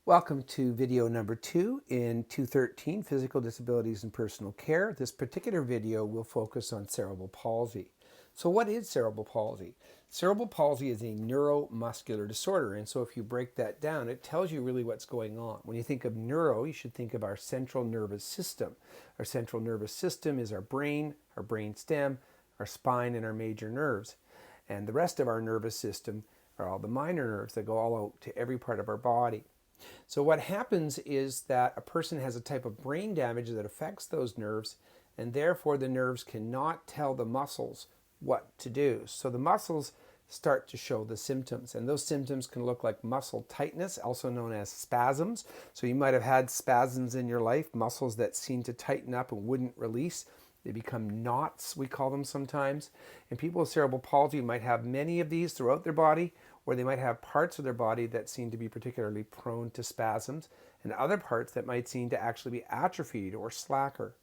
Welcome to video number 2 in 213, Physical Disabilities and Personal Care. This particular video will focus on cerebral palsy. So what is cerebral palsy? Cerebral palsy is a neuromuscular disorder, and so if you break that down, it tells you really what's going on. When you think of neuro, you should think of our central nervous system. Our central nervous system is our brain stem, our spine, and our major nerves. And the rest of our nervous system are all the minor nerves that go all out to every part of our body. So what happens is that a person has a type of brain damage that affects those nerves, and therefore the nerves cannot tell the muscles what to do. So the muscles start to show the symptoms, and those symptoms can look like muscle tightness, also known as spasms. So you might have had spasms in your life, muscles that seem to tighten up and wouldn't release. They become knots, we call them sometimes. And people with cerebral palsy might have many of these throughout their body, or they might have parts of their body that seem to be particularly prone to spasms, and other parts that might seem to actually be atrophied or slacker.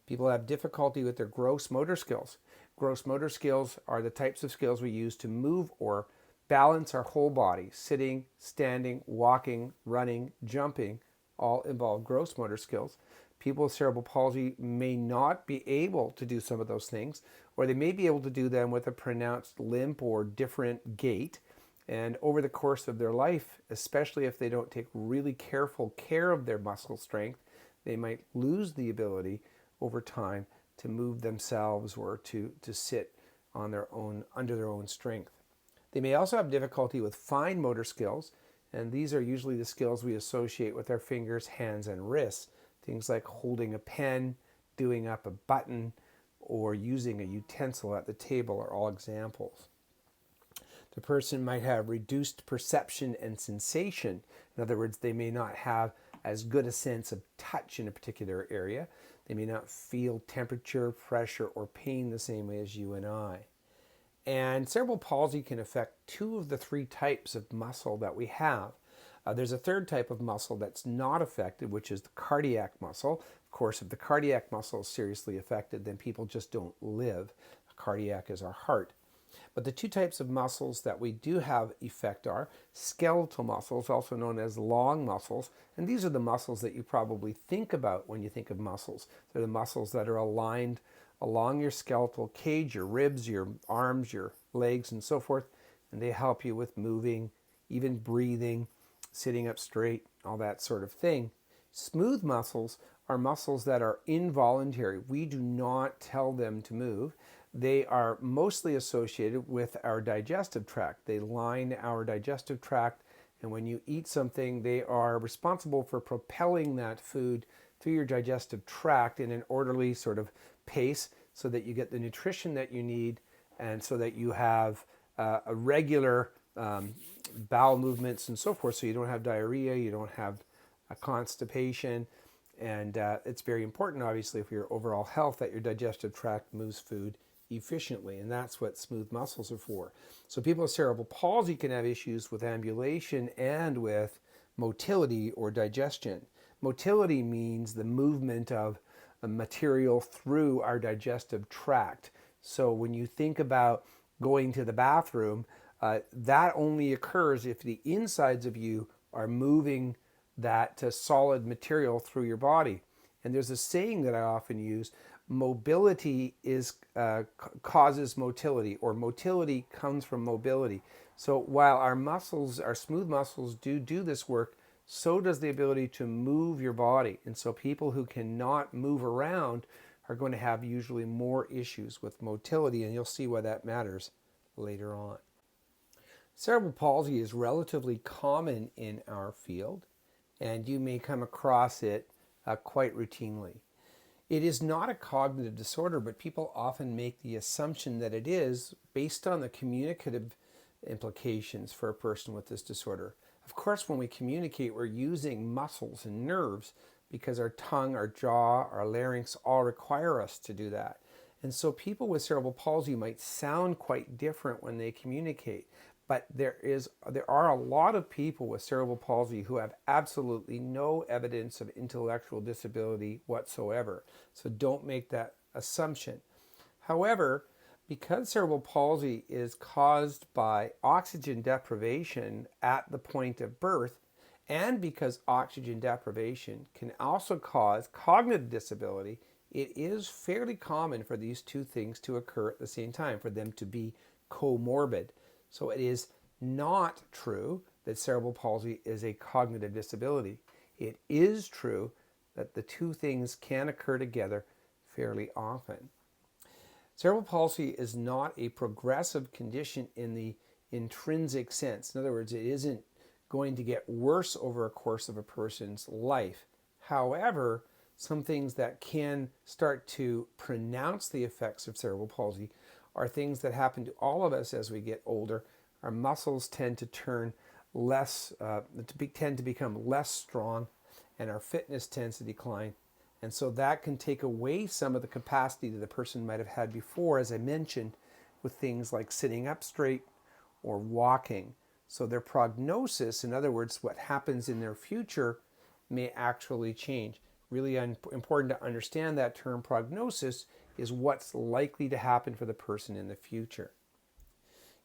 People have difficulty with their gross motor skills. Gross motor skills are the types of skills we use to move or balance our whole body. Sitting, standing, walking, running, jumping all involve gross motor skills. People with cerebral palsy may not be able to do some of those things, or they may be able to do them with a pronounced limp or different gait. And over the course of their life, especially if they don't take really careful care of their muscle strength, they might lose the ability over time to move themselves or to sit on their own, under their own strength. They may also have difficulty with fine motor skills, and these are usually the skills we associate with our fingers, hands, and wrists. Things like holding a pen, doing up a button, or using a utensil at the table are all examples. The person might have reduced perception and sensation. In other words, they may not have as good a sense of touch in a particular area. They may not feel temperature, pressure, or pain the same way as you and I. And cerebral palsy can affect 2 of the 3 types of muscle that we have. There's a third type of muscle that's not affected, which is the cardiac muscle. Of course, if the cardiac muscle is seriously affected, then people just don't live. Cardiac is our heart. But the 2 types of muscles that we do have effect are skeletal muscles, also known as long muscles. And these are the muscles that you probably think about when you think of muscles. They're the muscles that are aligned along your skeletal cage, your ribs, your arms, your legs, and so forth. And they help you with moving, even breathing, sitting up straight, all that sort of thing. Smooth muscles are muscles that are involuntary. We do not tell them to move. They are mostly associated with our digestive tract. They line our digestive tract, and when you eat something, they are responsible for propelling that food through your digestive tract in an orderly sort of pace so that you get the nutrition that you need and so that you have a regular bowel movements and so forth, so you don't have diarrhea, you don't have a constipation, and it's very important, obviously, for your overall health that your digestive tract moves food efficiently, and that's what smooth muscles are for. So people with cerebral palsy can have issues with ambulation and with motility or digestion. Motility means the movement of a material through our digestive tract. So when you think about going to the bathroom, that only occurs if the insides of you are moving that solid material through your body. And there's a saying that I often use: mobility causes motility, or motility comes from mobility. So while our muscles, our smooth muscles, do this work, so does the ability to move your body. And so people who cannot move around are going to have usually more issues with motility, and you'll see why that matters later on. Cerebral palsy is relatively common in our field, and you may come across it quite routinely. It is not a cognitive disorder, but people often make the assumption that it is based on the communicative implications for a person with this disorder. Of course, when we communicate, we're using muscles and nerves because our tongue, our jaw, our larynx all require us to do that. And so people with cerebral palsy might sound quite different when they communicate. But there are a lot of people with cerebral palsy who have absolutely no evidence of intellectual disability whatsoever. So don't make that assumption. However, because cerebral palsy is caused by oxygen deprivation at the point of birth, And because oxygen deprivation can also cause cognitive disability, it is fairly common for these two things to occur at the same time, for them to be comorbid. So it is not true that cerebral palsy is a cognitive disability. It is true that the two things can occur together fairly often. Cerebral palsy is not a progressive condition in the intrinsic sense. In other words, it isn't going to get worse over a course of a person's life. However, some things that can start to pronounce the effects of cerebral palsy are things that happen to all of us as we get older. Our muscles tend to turn tend to become less strong, and our fitness tends to decline. And so that can take away some of the capacity that the person might have had before, as I mentioned, with things like sitting up straight or walking. So their prognosis, in other words, what happens in their future, may actually change. Really important to understand that term prognosis is what's likely to happen for the person in the future.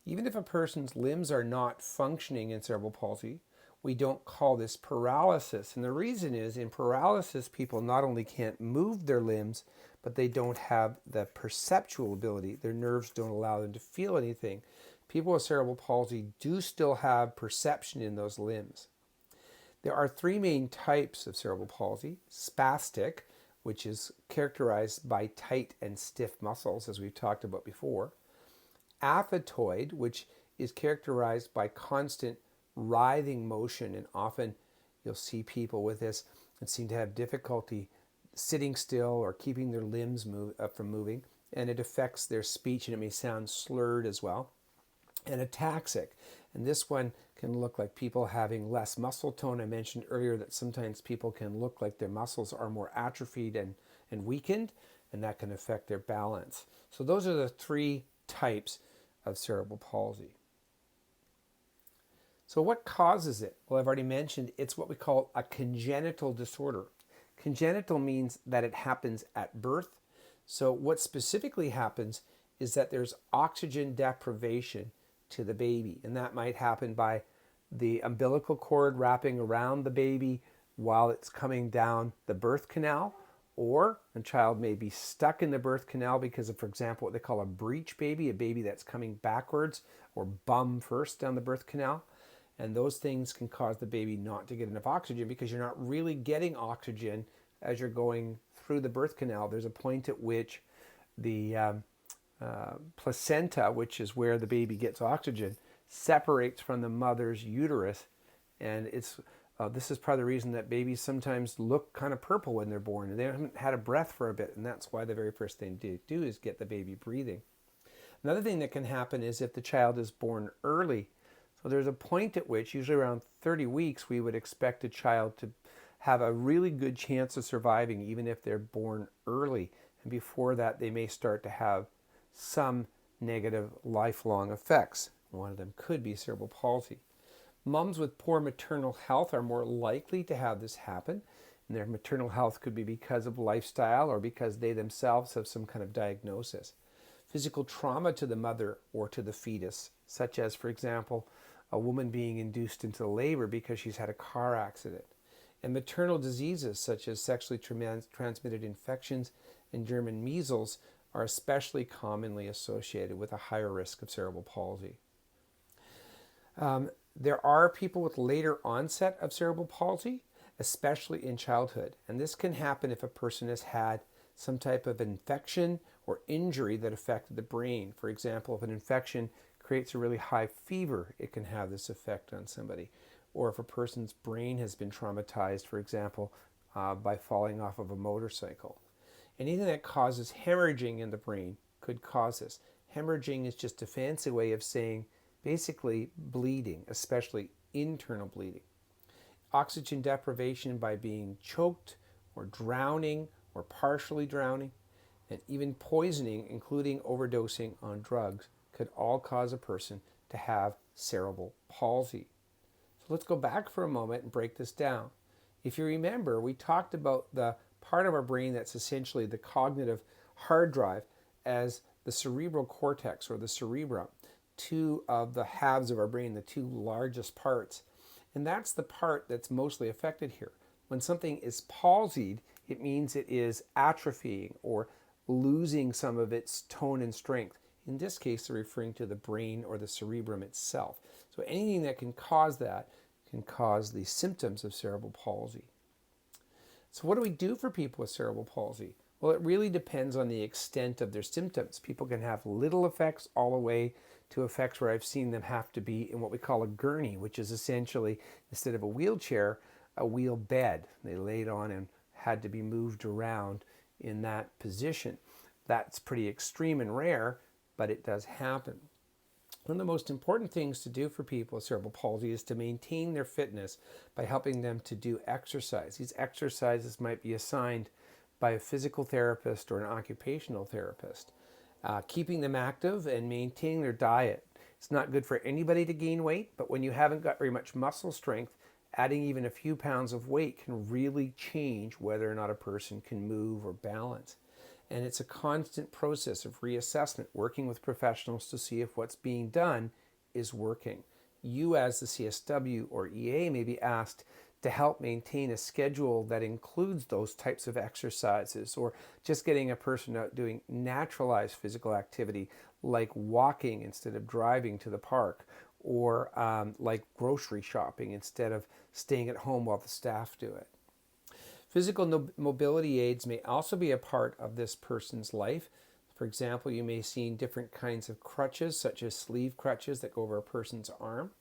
Even if a person's limbs are not functioning in cerebral palsy, we don't call this paralysis. And the reason is, in paralysis, people not only can't move their limbs, but they don't have the perceptual ability. Their nerves don't allow them to feel anything. People with cerebral palsy do still have perception in those limbs. There are three main types of cerebral palsy: spastic, which is characterized by tight and stiff muscles, as we've talked about before; athetoid, which is characterized by constant writhing motion, and often you'll see people with this and seem to have difficulty sitting still or keeping their limbs from moving, and it affects their speech, and it may sound slurred as well. And ataxic, and this one can look like people having less muscle tone. I mentioned earlier that sometimes people can look like their muscles are more atrophied and weakened, and that can affect their balance. So those are the three types of cerebral palsy. So what causes it? Well, I've already mentioned it's what we call a congenital disorder. Congenital means that it happens at birth. So what specifically happens is that there's oxygen deprivation to the baby, and that might happen by the umbilical cord wrapping around the baby while it's coming down the birth canal, or a child may be stuck in the birth canal because of, for example, what they call a breech baby, a baby that's coming backwards or bum first down the birth canal. And those things can cause the baby not to get enough oxygen because you're not really getting oxygen as you're going through the birth canal. There's a point at which the placenta, which is where the baby gets oxygen, separates from the mother's uterus. And this is part of the reason that babies sometimes look kind of purple when they're born. They haven't had a breath for a bit, and that's why the very first thing to do is get the baby breathing. Another thing that can happen is if the child is born early. So there's a point at which, usually around 30 weeks, we would expect a child to have a really good chance of surviving, even if they're born early. And before that, they may start to have some negative lifelong effects. One of them could be cerebral palsy. Moms with poor maternal health are more likely to have this happen. And their maternal health could be because of lifestyle or because they themselves have some kind of diagnosis. Physical trauma to the mother or to the fetus, such as, for example, a woman being induced into labor because she's had a car accident. And maternal diseases such as sexually transmitted infections and German measles are especially commonly associated with a higher risk of cerebral palsy. There are people with later onset of cerebral palsy, especially in childhood. And this can happen if a person has had some type of infection or injury that affected the brain. For example, if an infection creates a really high fever, it can have this effect on somebody. Or if a person's brain has been traumatized, for example, by falling off of a motorcycle. Anything that causes hemorrhaging in the brain could cause this. Hemorrhaging is just a fancy way of saying basically bleeding, especially internal bleeding. Oxygen deprivation by being choked or drowning or partially drowning, and even poisoning, including overdosing on drugs, could all cause a person to have cerebral palsy. So let's go back for a moment and break this down. If you remember, we talked about the part of our brain that's essentially the cognitive hard drive as the cerebral cortex or the cerebrum, two of the halves of our brain, the two largest parts. And that's the part that's mostly affected here. When something is palsied, it means it is atrophying or losing some of its tone and strength. In this case, they're referring to the brain or the cerebrum itself. So anything that can cause that can cause the symptoms of cerebral palsy. So what do we do for people with cerebral palsy? Well, it really depends on the extent of their symptoms. People can have little effects all the way to effects where I've seen them have to be in what we call a gurney, which is essentially, instead of a wheelchair, a wheel bed. They laid on and had to be moved around in that position. That's pretty extreme and rare, but it does happen. One of the most important things to do for people with cerebral palsy is to maintain their fitness by helping them to do exercise. These exercises might be assigned by a physical therapist or an occupational therapist. Keeping them active and maintaining their diet. It's not good for anybody to gain weight, but when you haven't got very much muscle strength, adding even a few pounds of weight can really change whether or not a person can move or balance. And it's a constant process of reassessment, working with professionals to see if what's being done is working. You as the CSW or EA may be asked to help maintain a schedule that includes those types of exercises, or just getting a person out doing naturalized physical activity like walking instead of driving to the park, or like grocery shopping instead of staying at home while the staff do it. Physical mobility aids may also be a part of this person's life. For example, you may see different kinds of crutches, such as sleeve crutches that go over a person's arm.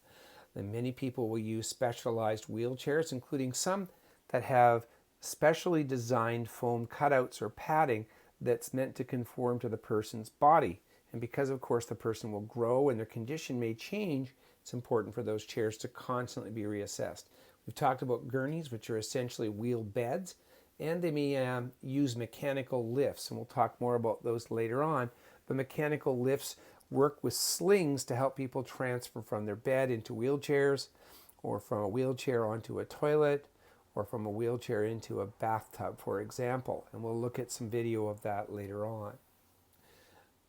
And many people will use specialized wheelchairs, including some that have specially designed foam cutouts or padding that's meant to conform to the person's body. And because, of course, the person will grow and their condition may change, it's important for those chairs to constantly be reassessed. We've talked about gurneys, which are essentially wheel beds, and they may use mechanical lifts, and we'll talk more about those later on. But mechanical lifts work with slings to help people transfer from their bed into wheelchairs, or from a wheelchair onto a toilet, or from a wheelchair into a bathtub, for example. And we'll look at some video of that later on.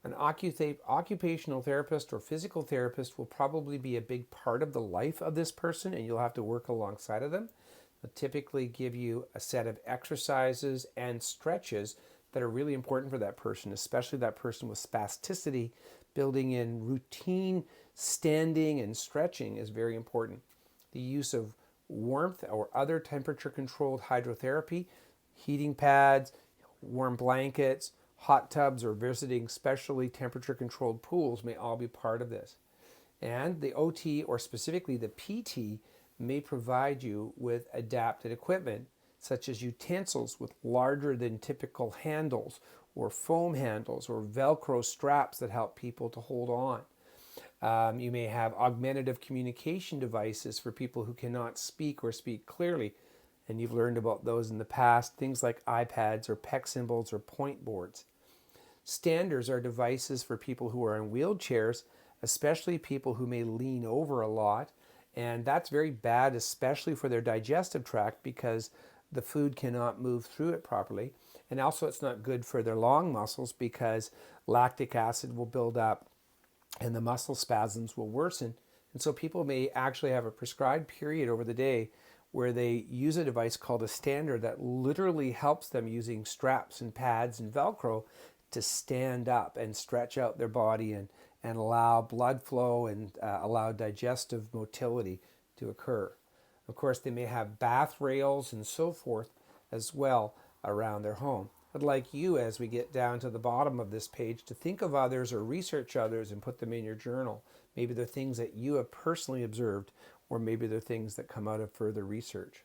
An occupational therapist or physical therapist will probably be a big part of the life of this person, and you'll have to work alongside of them. They'll typically give you a set of exercises and stretches that are really important for that person, especially that person with spasticity. Building in routine standing and stretching is very important. The use of warmth or other temperature-controlled hydrotherapy, heating pads, warm blankets, hot tubs, or visiting specially temperature-controlled pools may all be part of this. And the OT, or specifically the PT, may provide you with adapted equipment, such as utensils with larger than typical handles, or foam handles, or Velcro straps that help people to hold on. You may have augmentative communication devices for people who cannot speak or speak clearly, and you've learned about those in the past, things like iPads or PEC symbols or point boards. Standers are devices for people who are in wheelchairs, especially people who may lean over a lot, and that's very bad, especially for their digestive tract, because the food cannot move through it properly. And also it's not good for their long muscles, because lactic acid will build up and the muscle spasms will worsen. And so people may actually have a prescribed period over the day where they use a device called a stander that literally helps them, using straps and pads and Velcro, to stand up and stretch out their body and allow blood flow and allow digestive motility to occur. Of course, they may have bath rails and so forth as well around their home. I'd like you, as we get down to the bottom of this page, to think of others or research others and put them in your journal. Maybe they're things that you have personally observed, or maybe they're things that come out of further research.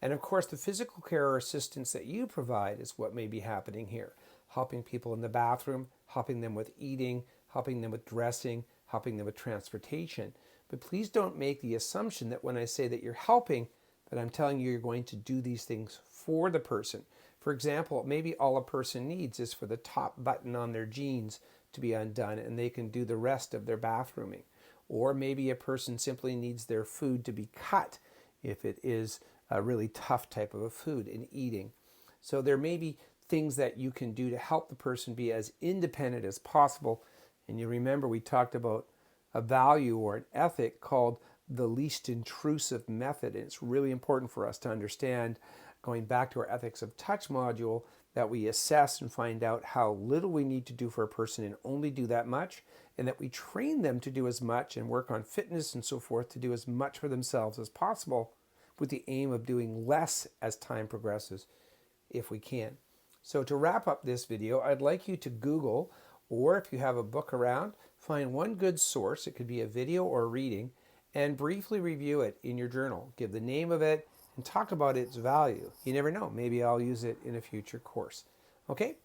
And of course, the physical care or assistance that you provide is what may be happening here. Helping people in the bathroom, helping them with eating, helping them with dressing, helping them with transportation. But please don't make the assumption that when I say that you're helping, that I'm telling you you're going to do these things for the person. For example, maybe all a person needs is for the top button on their jeans to be undone, and they can do the rest of their bathrooming. Or maybe a person simply needs their food to be cut if it is a really tough type of a food in eating. So there may be things that you can do to help the person be as independent as possible. And you remember we talked about a value or an ethic called the least intrusive method. And it's really important for us to understand, going back to our ethics of touch module, that we assess and find out how little we need to do for a person and only do that much, and that we train them to do as much and work on fitness and so forth to do as much for themselves as possible, with the aim of doing less as time progresses if we can. So to wrap up this video, I'd like you to Google, or if you have a book around, find one good source. It could be a video or a reading, and briefly review it in your journal. Give the name of it and talk about its value. You never know, maybe I'll use it in a future course. Okay,